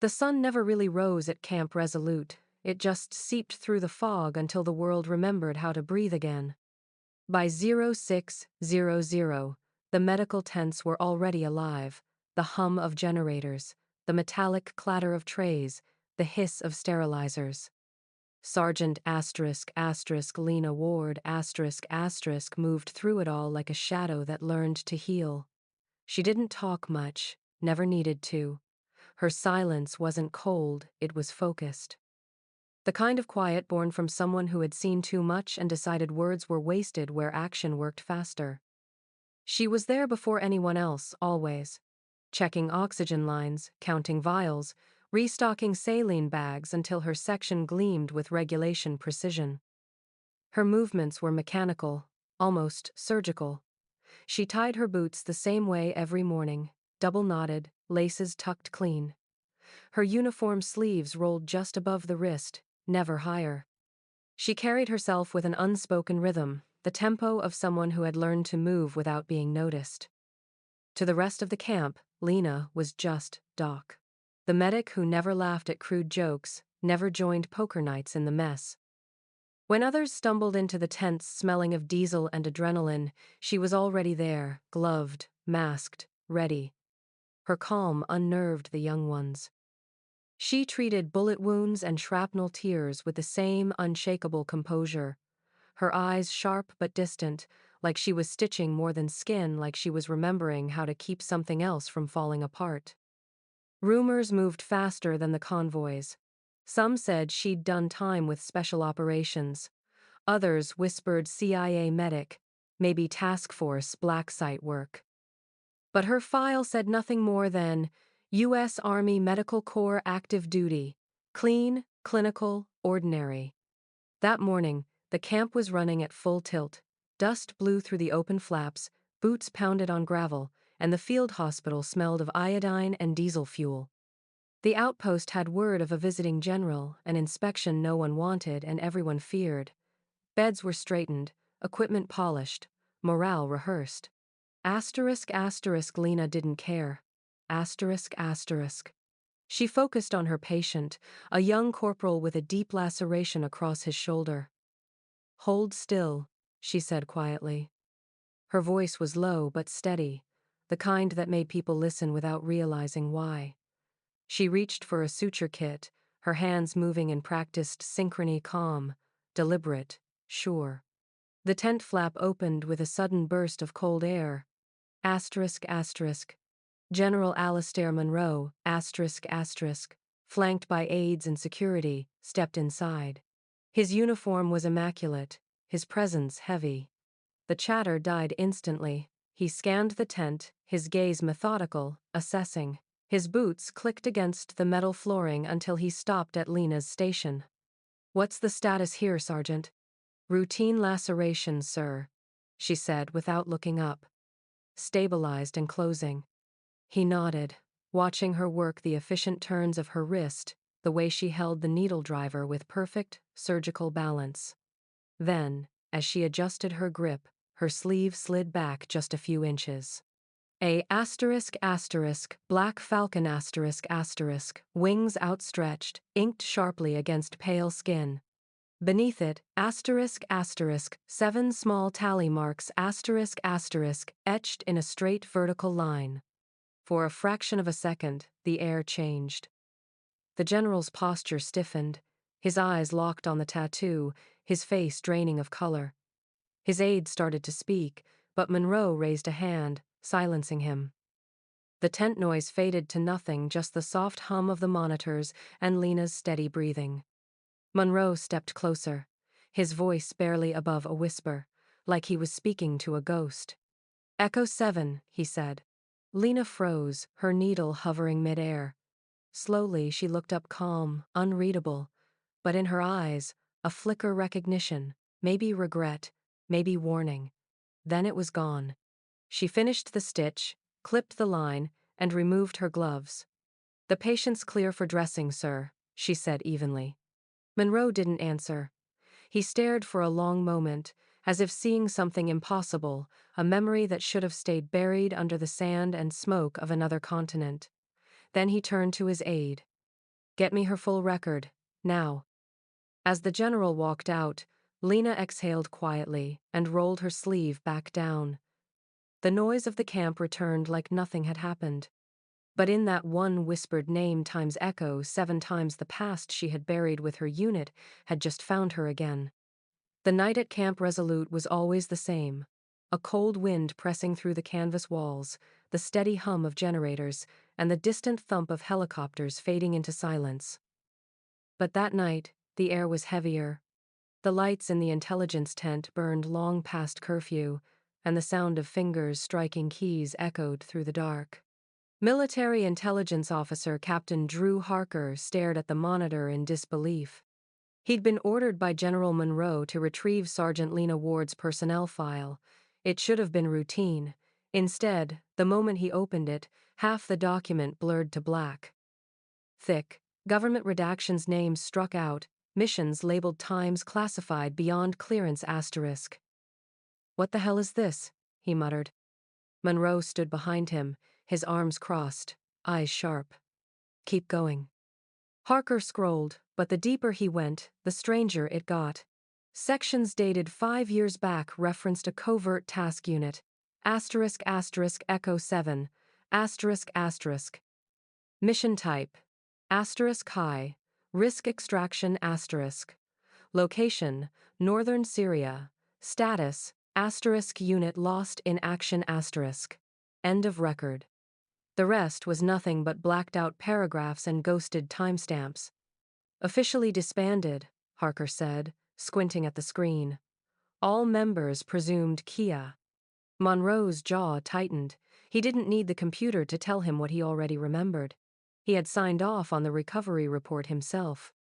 The sun never really rose at Camp Resolute. It just seeped through the fog until the world remembered how to breathe again. By 0600, the medical tents were already alive, the hum of generators, the metallic clatter of trays, the hiss of sterilizers. Sergeant Lena Ward moved through it all like a shadow that learned to heal. She didn't talk much, never needed to. Her silence wasn't cold, it was focused. The kind of quiet born from someone who had seen too much and decided words were wasted where action worked faster. She was there before anyone else, always. Checking oxygen lines, counting vials, restocking saline bags until her section gleamed with regulation precision. Her movements were mechanical, almost surgical. She tied her boots the same way every morning, double-knotted, laces tucked clean. Her uniform sleeves rolled just above the wrist, never higher. She carried herself with an unspoken rhythm, the tempo of someone who had learned to move without being noticed. To the rest of the camp, Lena was just Doc. The medic who never laughed at crude jokes, never joined poker nights in the mess. When others stumbled into the tents smelling of diesel and adrenaline, she was already there, gloved, masked, ready. Her calm unnerved the young ones. She treated bullet wounds and shrapnel tears with the same unshakable composure. Her eyes sharp but distant, like she was stitching more than skin, like she was remembering how to keep something else from falling apart. Rumors moved faster than the convoys. Some said she'd done time with special operations. Others whispered CIA medic, maybe task force black site work. But her file said nothing more than U.S. Army Medical Corps active duty, clean, clinical, ordinary. That morning, the camp was running at full tilt. Dust blew through the open flaps, boots pounded on gravel, and the field hospital smelled of iodine and diesel fuel. The outpost had word of a visiting general, an inspection no one wanted and everyone feared. Beds were straightened, equipment polished, morale rehearsed. Lena didn't care. She focused on her patient, a young corporal with a deep laceration across his shoulder. Hold still, she said quietly. Her voice was low but steady, the kind that made people listen without realizing why. She reached for a suture kit, her hands moving in practiced synchrony, calm, deliberate, sure. The tent flap opened with a sudden burst of cold air. General Alistair Monroe, flanked by aides and security, stepped inside. His uniform was immaculate, his presence heavy. The chatter died instantly. He scanned the tent, his gaze methodical, assessing. His boots clicked against the metal flooring until he stopped at Lena's station. "What's the status here, Sergeant?" "Routine lacerations, sir," she said without looking up. "Stabilized and closing." He nodded, watching her work the efficient turns of her wrist, the way she held the needle driver with perfect, surgical balance. Then, as she adjusted her grip, her sleeve slid back just a few inches. Black falcon wings outstretched, inked sharply against pale skin. Beneath it, 7 small tally marks etched in a straight vertical line. For a fraction of a second, the air changed. The general's posture stiffened, his eyes locked on the tattoo, his face draining of color. His aide started to speak, but Monroe raised a hand, silencing him. The tent noise faded to nothing, just the soft hum of the monitors and Lena's steady breathing. Monroe stepped closer, his voice barely above a whisper, like he was speaking to a ghost. "Echo 7, he said. Lena froze, her needle hovering midair. Slowly, she looked up, calm, unreadable, but in her eyes, a flicker recognition, maybe regret, maybe warning. Then it was gone. She finished the stitch, clipped the line, and removed her gloves. "The patient's clear for dressing, sir," she said evenly. Monroe didn't answer. He stared for a long moment, as if seeing something impossible, a memory that should have stayed buried under the sand and smoke of another continent. Then he turned to his aide. Get me her full record, now. As the general walked out, Lena exhaled quietly and rolled her sleeve back down. The noise of the camp returned like nothing had happened. But in that one whispered name times echo, 7 times the past she had buried with her unit had just found her again. The night at Camp Resolute was always the same. A cold wind pressing through the canvas walls, the steady hum of generators, and the distant thump of helicopters fading into silence. But that night, the air was heavier. The lights in the intelligence tent burned long past curfew, and the sound of fingers striking keys echoed through the dark. Military Intelligence Officer Captain Drew Harker stared at the monitor in disbelief. He'd been ordered by General Monroe to retrieve Sergeant Lena Ward's personnel file. It should have been routine. Instead, the moment he opened it, half the document blurred to black. Thick, government redactions names struck out, missions labeled times classified beyond clearance asterisk. "What the hell is this?" he muttered. Monroe stood behind him, his arms crossed, eyes sharp. "Keep going." Harker scrolled, but the deeper he went, the stranger it got. Sections dated 5 years back referenced a covert task unit. Asterisk asterisk Echo 7. Asterisk asterisk. Mission type. Asterisk high. Risk extraction asterisk. Location, northern Syria. Status, asterisk unit lost in action asterisk. End of record. The rest was nothing but blacked out paragraphs and ghosted timestamps. "Officially disbanded," Harker said, squinting at the screen. "All members presumed Kia." Monroe's jaw tightened. He didn't need the computer to tell him what he already remembered. He had signed off on the recovery report himself.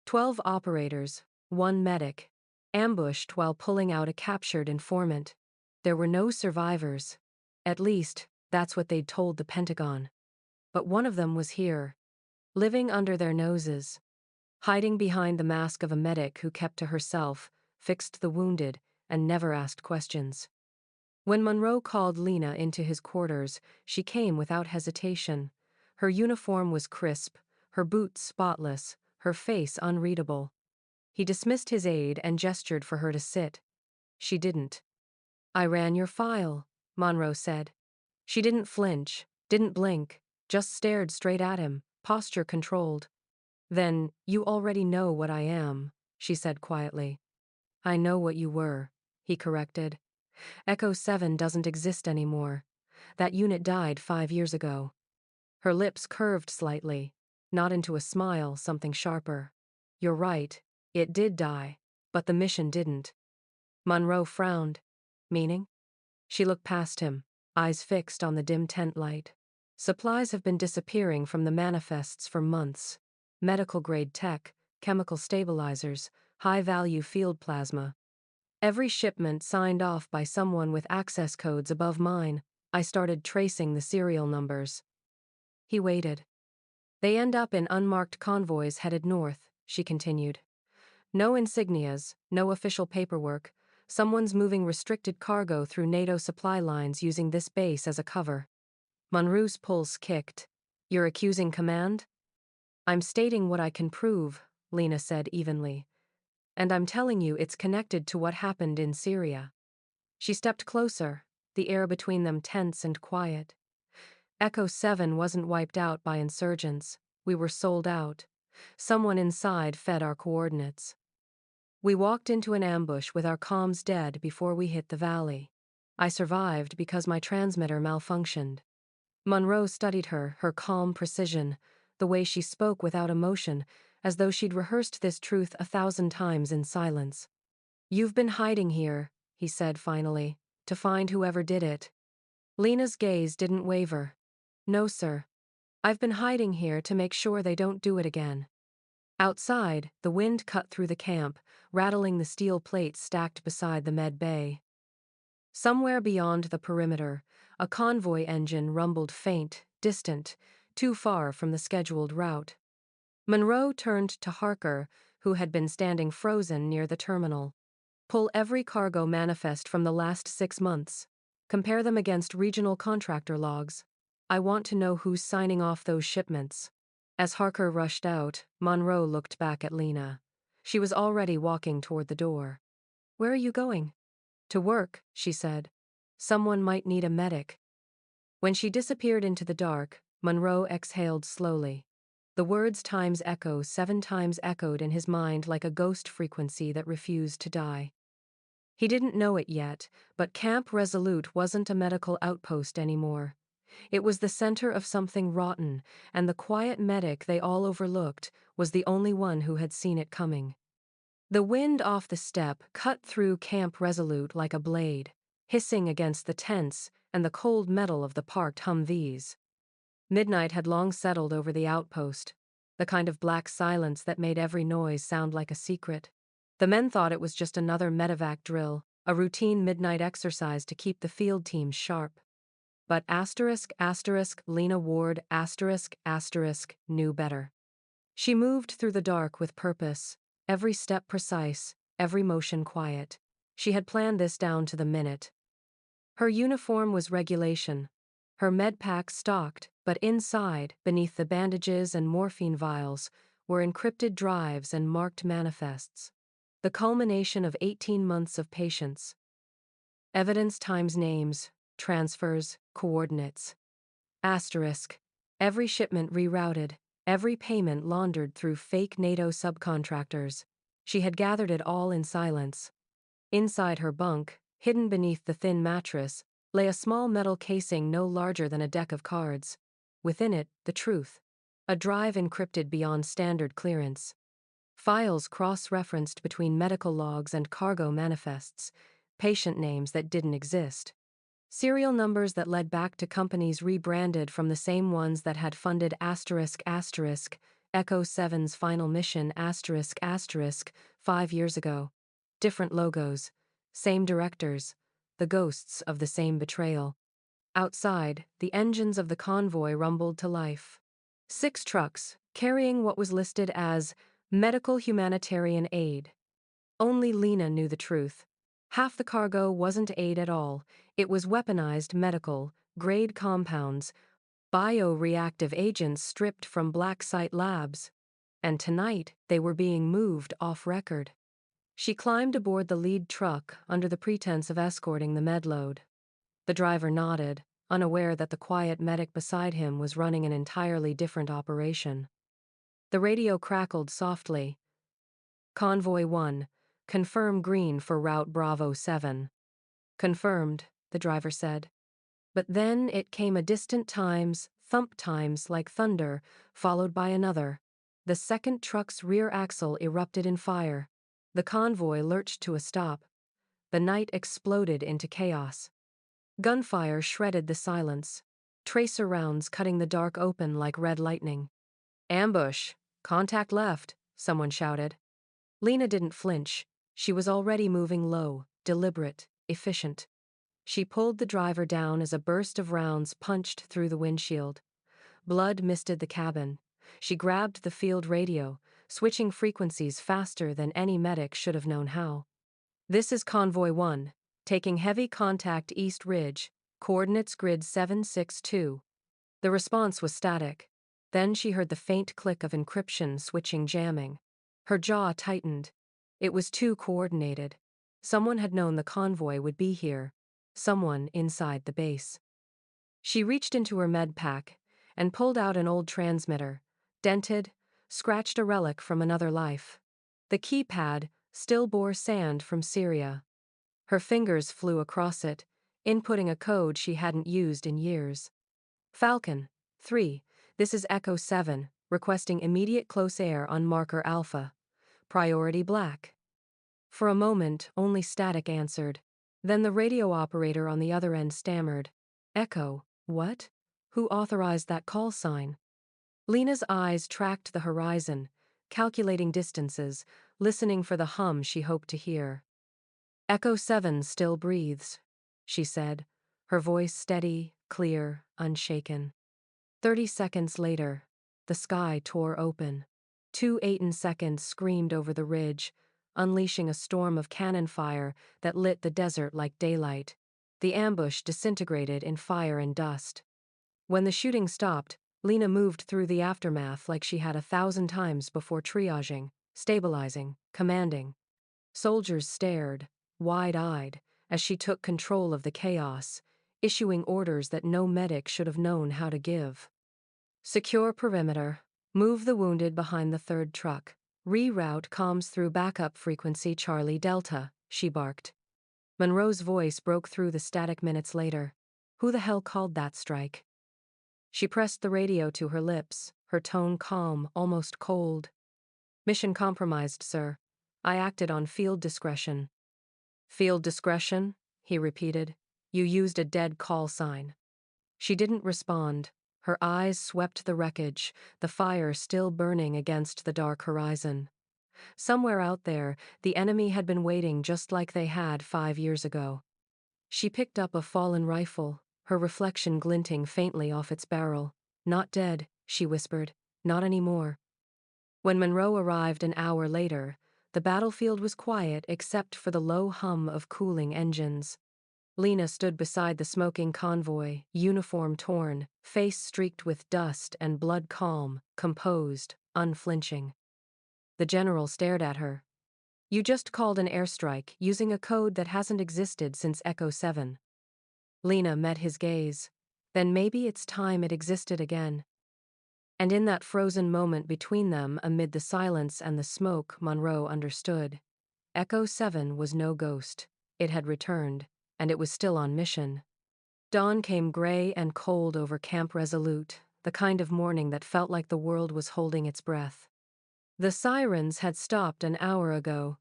12 operators, 1 medic, ambushed while pulling out a captured informant. There were no survivors. At least, that's what they'd told the Pentagon. But one of them was here, living under their noses, hiding behind the mask of a medic who kept to herself, fixed the wounded, and never asked questions. When Monroe called Lena into his quarters, she came without hesitation. Her uniform was crisp, her boots spotless, her face unreadable. He dismissed his aide and gestured for her to sit. She didn't. "I ran your file," Monroe said. She didn't flinch, didn't blink, just stared straight at him, posture controlled. "Then, you already know what I am," she said quietly. "I know what you were," he corrected. "Echo 7 doesn't exist anymore. That unit died 5 years ago." Her lips curved slightly, not into a smile, something sharper. "You're right, it did die, but the mission didn't." Monroe frowned. "Meaning?" She looked past him, eyes fixed on the dim tent light. "Supplies have been disappearing from the manifests for months. Medical-grade tech, chemical stabilizers, high-value field plasma. Every shipment signed off by someone with access codes above mine. I started tracing the serial numbers." He waited. "They end up in unmarked convoys headed north," she continued. "No insignias, no official paperwork. Someone's moving restricted cargo through NATO supply lines using this base as a cover." Monroe's pulse kicked. "You're accusing command?" "I'm stating what I can prove," Lena said evenly. "And I'm telling you it's connected to what happened in Syria." She stepped closer, the air between them tense and quiet. "Echo 7 wasn't wiped out by insurgents. We were sold out. Someone inside fed our coordinates. We walked into an ambush with our comms dead before we hit the valley. I survived because my transmitter malfunctioned." Monroe studied her calm precision, the way she spoke without emotion, as though she'd rehearsed this truth 1,000 times in silence. "You've been hiding here," he said finally, "to find whoever did it." Lena's gaze didn't waver. "No, sir. I've been hiding here to make sure they don't do it again." Outside, the wind cut through the camp, rattling the steel plates stacked beside the med bay. Somewhere beyond the perimeter, a convoy engine rumbled faint, distant, too far from the scheduled route. Monroe turned to Harker, who had been standing frozen near the terminal. "Pull every cargo manifest from the last 6 months. Compare them against regional contractor logs. I want to know who's signing off those shipments. As Harker rushed out, Monroe looked back at Lena. She was already walking toward the door. "Where are you going?" "To work," she said. "Someone might need a medic." When she disappeared into the dark, Monroe exhaled slowly. The words times echo 7 times echoed in his mind like a ghost frequency that refused to die. He didn't know it yet, but Camp Resolute wasn't a medical outpost anymore. It was the center of something rotten, and the quiet medic they all overlooked was the only one who had seen it coming. The wind off the steppe cut through Camp Resolute like a blade, hissing against the tents and the cold metal of the parked Humvees. Midnight had long settled over the outpost, the kind of black silence that made every noise sound like a secret. The men thought it was just another medevac drill, a routine midnight exercise to keep the field teams sharp. But Lena Ward knew better. She moved through the dark with purpose, every step precise, every motion quiet. She had planned this down to the minute. Her uniform was regulation. Her med pack stocked, but inside, beneath the bandages and morphine vials, were encrypted drives and marked manifests. The culmination of 18 months of patience. Evidence times names, transfers, coordinates. Asterisk. Every shipment rerouted, every payment laundered through fake NATO subcontractors. She had gathered it all in silence. Inside her bunk, hidden beneath the thin mattress, lay a small metal casing no larger than a deck of cards. Within it, the truth. A drive encrypted beyond standard clearance. Files cross-referenced between medical logs and cargo manifests, patient names that didn't exist. Serial numbers that led back to companies rebranded from the same ones that had funded Echo 7's final mission 5 years ago. Different logos, same directors, the ghosts of the same betrayal. Outside, the engines of the convoy rumbled to life. 6 trucks, carrying what was listed as medical humanitarian aid. Only Lena knew the truth. Half the cargo wasn't aid at all, it was weaponized medical, grade compounds, bioreactive agents stripped from black site labs. And tonight, they were being moved off record. She climbed aboard the lead truck under the pretense of escorting the medload. The driver nodded, unaware that the quiet medic beside him was running an entirely different operation. The radio crackled softly. Convoy 1. Confirm green for Route Bravo 7. Confirmed, the driver said. But then it came a distant thump times like thunder, followed by another. The second truck's rear axle erupted in fire. The convoy lurched to a stop. The night exploded into chaos. Gunfire shredded the silence. Tracer rounds cutting the dark open like red lightning. "Ambush! Contact left!" someone shouted. Lena didn't flinch. She was already moving low, deliberate, efficient. She pulled the driver down as a burst of rounds punched through the windshield. Blood misted the cabin. She grabbed the field radio, switching frequencies faster than any medic should have known how. "This is Convoy 1, taking heavy contact East Ridge, coordinates grid 762. The response was static. Then she heard the faint click of encryption switching jamming. Her jaw tightened. It was too coordinated. Someone had known the convoy would be here. Someone inside the base. She reached into her med pack and pulled out an old transmitter, dented, scratched a relic from another life. The keypad still bore sand from Syria. Her fingers flew across it, inputting a code she hadn't used in years. Falcon 3, this is Echo 7, requesting immediate close air on marker Alpha. Priority black. For a moment, only static answered. Then the radio operator on the other end stammered. "Echo, what? Who authorized that call sign?" Lena's eyes tracked the horizon, calculating distances, listening for the hum she hoped to hear. "Echo 7 still breathes," she said, her voice steady, clear, unshaken. 30 seconds later, the sky tore open. 2 Aten seconds screamed over the ridge, unleashing a storm of cannon fire that lit the desert like daylight. The ambush disintegrated in fire and dust. When the shooting stopped, Lena moved through the aftermath like she had 1,000 times before, triaging, stabilizing, commanding. Soldiers stared, wide-eyed, as she took control of the chaos, issuing orders that no medic should have known how to give. Secure perimeter. Move the wounded behind the third truck. Reroute comms through backup frequency Charlie Delta, she barked. Monroe's voice broke through the static minutes later. Who the hell called that strike? She pressed the radio to her lips, her tone calm, almost cold. Mission compromised, sir. I acted on field discretion. Field discretion? He repeated. You used a dead call sign. She didn't respond. Her eyes swept the wreckage, the fire still burning against the dark horizon. Somewhere out there, the enemy had been waiting just like they had 5 years ago. She picked up a fallen rifle, her reflection glinting faintly off its barrel. Not dead, she whispered. Not anymore. When Monroe arrived an hour later, the battlefield was quiet except for the low hum of cooling engines. Lena stood beside the smoking convoy, uniform torn, face streaked with dust and blood, calm, composed, unflinching. The general stared at her. You just called an airstrike using a code that hasn't existed since Echo 7. Lena met his gaze. Then maybe it's time it existed again. And in that frozen moment between them, amid the silence and the smoke, Monroe understood. Echo 7 was no ghost. It had returned, and it was still on mission. Dawn came gray and cold over Camp Resolute, the kind of morning that felt like the world was holding its breath. The sirens had stopped an hour ago,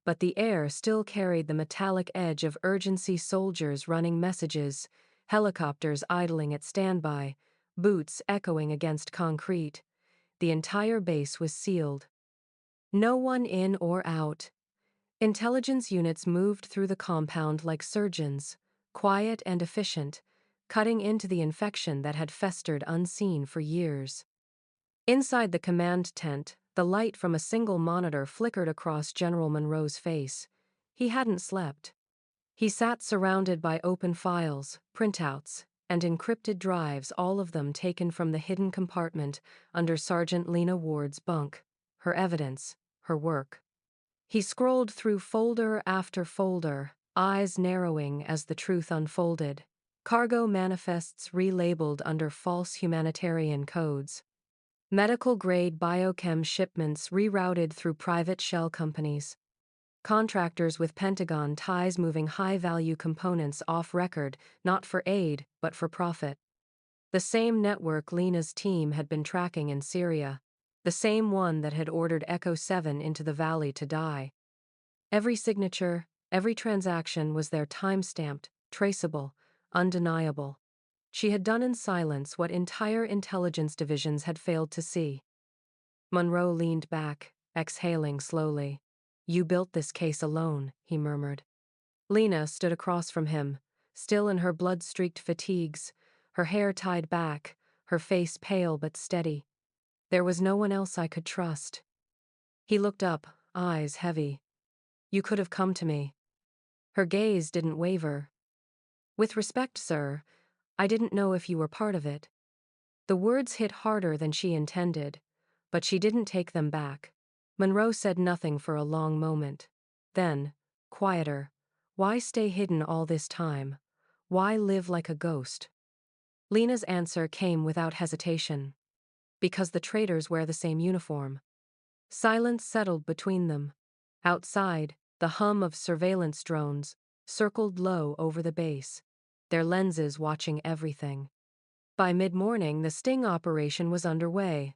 but the air still carried the metallic edge of urgency, soldiers running messages, helicopters idling at standby, boots echoing against concrete. The entire base was sealed. No one in or out. Intelligence units moved through the compound like surgeons, quiet and efficient, cutting into the infection that had festered unseen for years. Inside the command tent, the light from a single monitor flickered across General Monroe's face. He hadn't slept. He sat surrounded by open files, printouts, and encrypted drives, all of them taken from the hidden compartment under Sergeant Lena Ward's bunk. Her evidence, her work. He scrolled through folder after folder, eyes narrowing as the truth unfolded. Cargo manifests relabeled under false humanitarian codes. Medical-grade biochem shipments rerouted through private shell companies. Contractors with Pentagon ties moving high-value components off record, not for aid, but for profit. The same network Lena's team had been tracking in Syria. The same one that had ordered Echo 7 into the valley to die. Every signature, every transaction was there, time-stamped, traceable, undeniable. She had done in silence what entire intelligence divisions had failed to see. Monroe leaned back, exhaling slowly. You built this case alone, he murmured. Lena stood across from him, still in her blood-streaked fatigues, her hair tied back, her face pale but steady. There was no one else I could trust. He looked up, eyes heavy. You could have come to me. Her gaze didn't waver. With respect, sir, I didn't know if you were part of it. The words hit harder than she intended, but she didn't take them back. Monroe said nothing for a long moment. Then, quieter, why stay hidden all this time? Why live like a ghost? Lena's answer came without hesitation. Because the traitors wear the same uniform. Silence settled between them. Outside, the hum of surveillance drones circled low over the base, their lenses watching everything. By mid-morning, the sting operation was underway.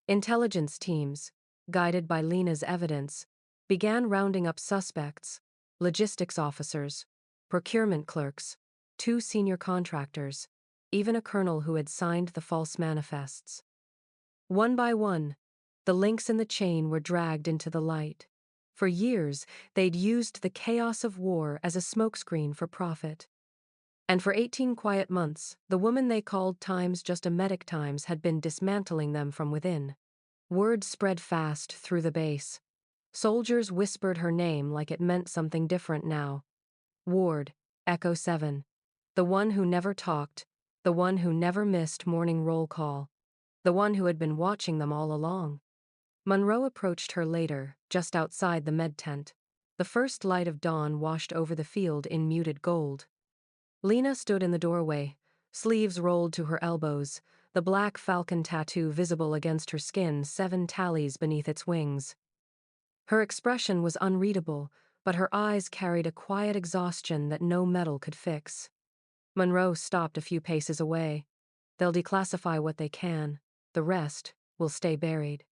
Intelligence teams, guided by Lena's evidence, began rounding up suspects, logistics officers, procurement clerks, 2 senior contractors, even a colonel who had signed the false manifests. One by one, the links in the chain were dragged into the light. For years, they'd used the chaos of war as a smokescreen for profit. And for 18 quiet months, the woman they called Times Just a Medic Times had been dismantling them from within. Word spread fast through the base. Soldiers whispered her name like it meant something different now. Ward, Echo 7. The one who never talked, the one who never missed morning roll call. the one who had been watching them all along. Monroe approached her later, just outside the med tent. The first light of dawn washed over the field in muted gold. Lena stood in the doorway, sleeves rolled to her elbows, the black falcon tattoo visible against her skin 7 tallies beneath its wings. Her expression was unreadable, but her eyes carried a quiet exhaustion that no metal could fix. Monroe stopped a few paces away. They'll declassify what they can. The rest will stay buried.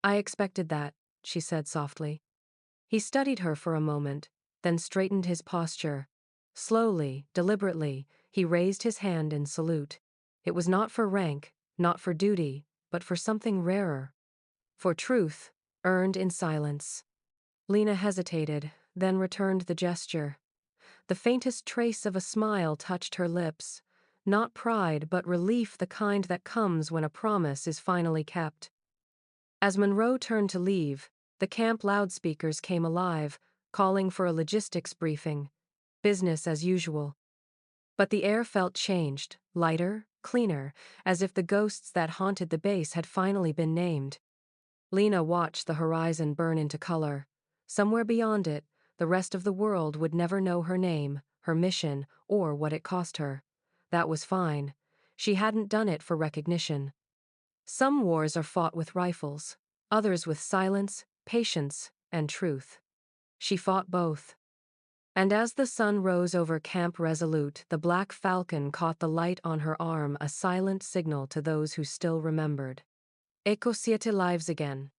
I expected that, she said softly. He studied her for a moment, then straightened his posture. Slowly, deliberately, he raised his hand in salute. It was not for rank, not for duty, but for something rarer. For truth, earned in silence. Lena hesitated, then returned the gesture. The faintest trace of a smile touched her lips. Not pride, but relief, the kind that comes when a promise is finally kept. As Monroe turned to leave, the camp loudspeakers came alive, calling for a logistics briefing. Business as usual. But the air felt changed, lighter, cleaner, as if the ghosts that haunted the base had finally been named. Lena watched the horizon burn into color. Somewhere beyond it, the rest of the world would never know her name, her mission, or what it cost her. That was fine. She hadn't done it for recognition. Some wars are fought with rifles, others with silence, patience, and truth. She fought both. And as the sun rose over Camp Resolute, the Black Falcon caught the light on her arm, a silent signal to those who still remembered. Echo 7 lives again.